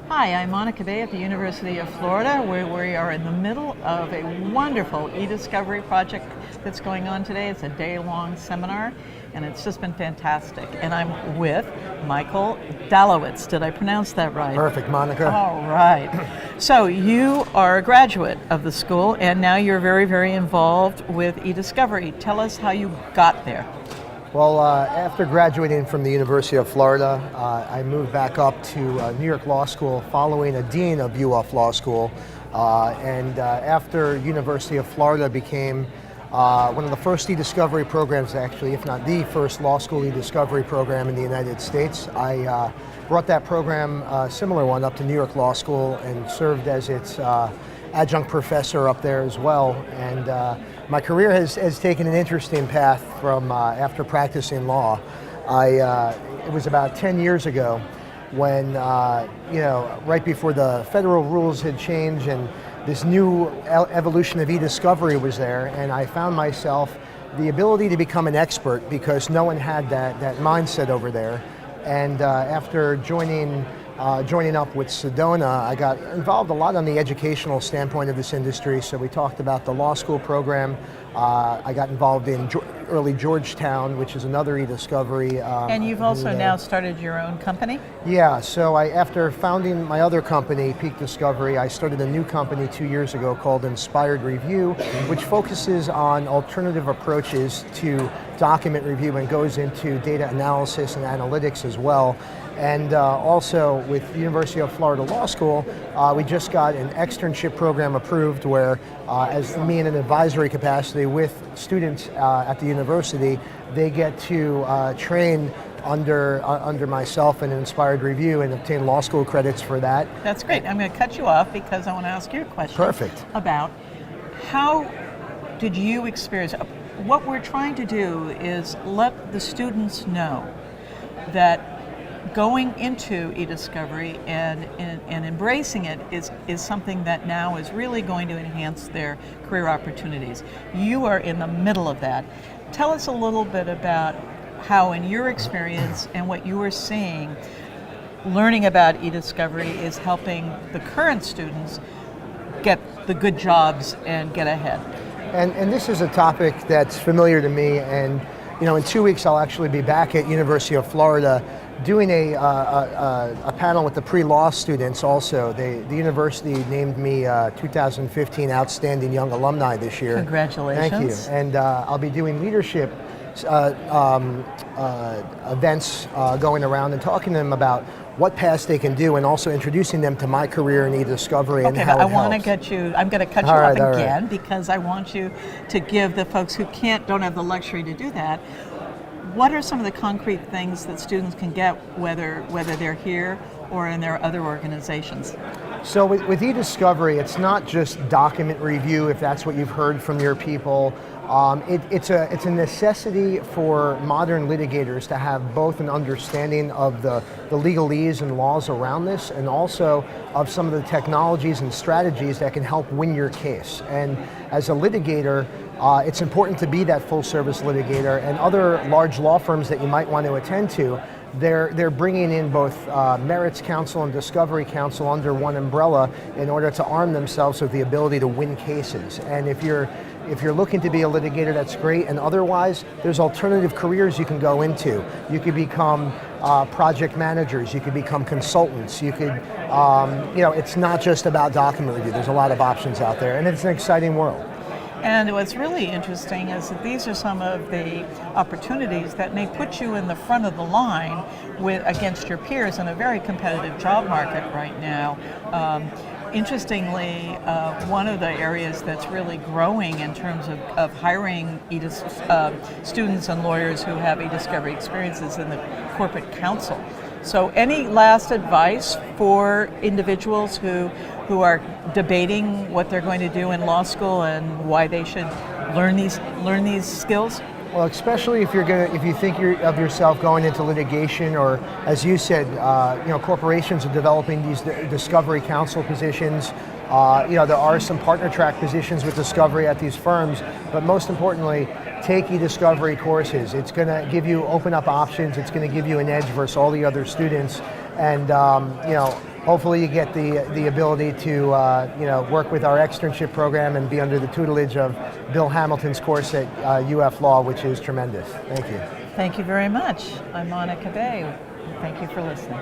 Hi, I'm Monica Bay at the University of Florida, where we are in the middle of a wonderful e-discovery project that's going on today. It's a day-long seminar, and it's just been fantastic. And I'm with Michael Dalewitz. Did I pronounce that right? Perfect, Monica. All right. So you are a graduate of the school, and now you're very, very involved with e-discovery. Tell us how you got there. Well, after graduating from the University of Florida, I moved back up to New York Law School following a dean of UF Law School. After University of Florida became one of the first e-discovery programs, actually, if not the first law school e-discovery program in the United States, I brought that program, a similar one, up to New York Law School and served as its adjunct professor up there as well. And my career has taken an interesting path from after practicing law. It was about 10 years ago when, right before the federal rules had changed and this new evolution of e-discovery was there, and I found myself the ability to become an expert because no one had that mindset over there. And after joining up with Sedona, I got involved a lot on the educational standpoint of this industry. So we talked about the law school program. I got involved in early Georgetown, which is another e-discovery. And you've also now started your own company? Yeah, so after founding my other company, Peak Discovery, I started a new company 2 years ago called Inspired Review, which focuses on alternative approaches to document review and goes into data analysis and analytics as well. And also with the University of Florida Law School, we just got an externship program approved where, as me in an advisory capacity with students at the university, they get to train under myself and Inspired Review and obtain law school credits for that. That's great. I'm going to cut you off because I want to ask you a question. Perfect. About how did you experience, what we're trying to do is let the students know that going into e-discovery and embracing it is something that now is really going to enhance their career opportunities. You are in the middle of that. Tell us a little bit about how, in your experience and what you are seeing, learning about e-discovery is helping the current students get the good jobs and get ahead. And this is a topic that's familiar to me, and in 2 weeks I'll actually be back at University of Florida doing a panel with the pre-law students also. The university named me 2015 Outstanding Young Alumni this year. Congratulations. Thank you. And I'll be doing leadership events going around and talking to them about what paths they can do and also introducing them to my career in e-discovery and how it helps. I'm going to cut you off again because I want you to give the folks who don't have the luxury to do that. What are some of the concrete things that students can get, whether they're here or in their other organizations? So with e-discovery, it's not just document review, if that's what you've heard from your people. It's a necessity for modern litigators to have both an understanding of the legalese and laws around this, and also of some of the technologies and strategies that can help win your case. And as a litigator, it's important to be that full-service litigator, and other large law firms that you might want to attend to, they're bringing in both merits counsel and discovery counsel under one umbrella in order to arm themselves with the ability to win cases. And if you're looking to be a litigator, that's great. And otherwise, there's alternative careers you can go into. You could become project managers. You could become consultants. You could, it's not just about document review. There's a lot of options out there, and it's an exciting world. And what's really interesting is that these are some of the opportunities that may put you in the front of the line against your peers in a very competitive job market right now. Interestingly, one of the areas that's really growing in terms of hiring students and lawyers who have e-discovery experiences in the corporate counsel. So any last advice for individuals who are debating what they're going to do in law school and why they should learn these skills? Well, especially if you think of yourself going into litigation, or as you said, corporations are developing these discovery counsel positions. There are some partner track positions with discovery at these firms, but most importantly, take e-discovery courses. It's going to give you open up options. It's going to give you an edge versus all the other students, and hopefully you get the ability to work with our externship program and be under the tutelage of Bill Hamilton's course at UF Law, which is tremendous. Thank you. Thank you very much. I'm Monica Bay. Thank you for listening.